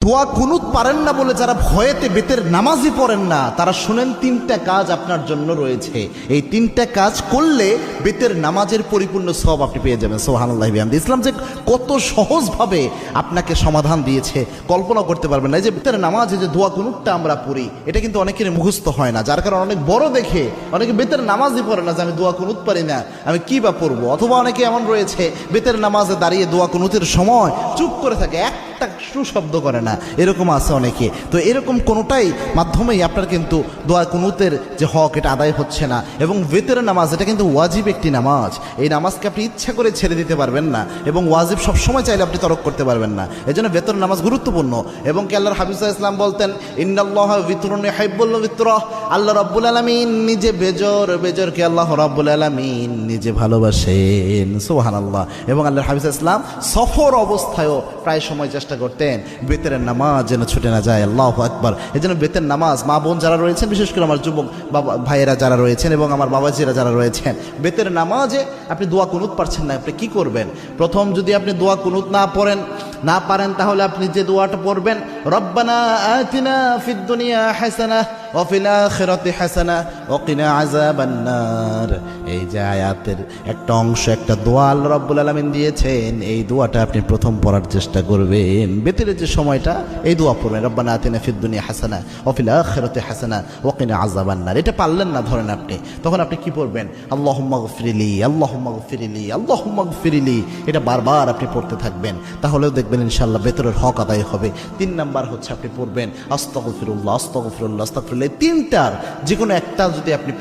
দোয়া কুনুত পারেন না বলে যারা ভয়েতে বেতের নামাজই পড়েন না, তারা শুনেন তিনটা কাজ আপনার জন্য রয়েছে। এই তিনটা কাজ করলে বেতের নামাজের পরিপূর্ণ সওয়াব আপনি পেয়ে যাবেন। সুবহানাল্লাহি ওয়া বিহামদিহি। ইসলাম যে কত সহজভাবে আপনাকে সমাধান দিয়েছে কল্পনা করতে পারবেন না। এই যে বেতের নামাজে যে দোয়া কুনুতটা আমরা পড়ি, এটা কিন্তু অনেকের মুখস্থ হয় না, যার কারণে অনেক বড় দেখে অনেকে বেতের নামাজই পড়ে না যে আমি দোয়া কুনুত পারি না, আমি কি বা পড়বো। অথবা অনেকে এমন রয়েছে বেতের নামাজে দাঁড়িয়ে দোয়া কুনুতের সময় চুপ করে থাকে, একটা শব্দ করে না, এরকম আছে অনেকে। তো এরকম কোনোটাই মাধ্যমেই আপনার কিন্তু দোয়া কুনুতের যে হক এটা আদায় হচ্ছে না। এবং বেতের নামাজ এটা কিন্তু ওয়াজিব একটি নামাজ, এই নামাজকে আপনি ইচ্ছা করে ছেড়ে দিতে পারবেন না, এবং ওয়াজিব সবসময় চাইলে আপনি তরক করতে পারবেন না। এই জন্য বেতের নামাজ গুরুত্বপূর্ণ। এবং কি আল্লাহর হাবিব সাল্লাল্লাহু আলাইহি ওয়াসাল্লাম বলতেন, ইন্নাল্লাহা বিতরুন ইউহিব্বুল বিতরা, আল্লাহ রাব্বুল আলামিন নিজে বেজরকে আল্লাহ রাব্বুল আলামিন নিজে ভালোবাসেন। সুবহানাল্লাহ। এবং আল্লাহর হাবিব সাল্লাল্লাহু আলাইহি ওয়াসাল্লাম সফর অবস্থায়ও প্রায় সময় চেষ্টা করতেন বেতের নামাজ যেন ছুটে না যায়। আল্লাহু আকবার। এই জন্য বেতের নামাজ মা বোন যারা রয়েছেন, বিশেষ করে আমার যুবক বাবা ভাইয়েরা যারা রয়েছেন এবং আমার বাবাজিরা যারা রয়েছেন, বেতের নামাজে আপনি দোয়া কুনুত পারছেন না, আপনি কি করবেন? প্রথম যদি আপনি দোয়া কুনুত না পারেন তাহলে আপনি যে দোয়াটা পড়বেন, রব্বানা আতিনা ফিদ দুনিয়া হাসানাহ ওয়া ফিল আখিরাতি হাসানাহ ওয়া কিনা আযাবান নার। এই যে আয়াতের একটা অংশ, একটা দোয়া আল্লাহ রাব্বুল আলামিন দিয়েছেন, এই দোয়াটা আপনি প্রথম পড়ার চেষ্টা করবেন। বেতের যে সময়টা এই দোয়া পড়বেন, রব্বানা আতিনা ফিদ দুনিয়া হাসানাহ ওয়া ফিল আখিরাতি হাসানাহ ওয়া কিনা আযাবান নার। এটা পারলেন না ধরেন আপনি, তখন আপনি কি পড়বেন? আল্লাহুম্মা গফিরলি, আল্লাহুম্মা গফিরলি, আল্লাহুম্মা গফিরলি। এটা বারবার আপনি পড়তে থাকবেন, তাহলেও দেখবেন ইনশাআল্লাহ বেতরের হক আদায় হবে। 3 নাম্বার হচ্ছে আপনি পড়বেন আস্তাগফিরুল্লাহ, আস্তাগফিরুল্লাহ, আস্তাগফিরুল্লাহ। তিনটার যে কোনো একটা যদি আপনি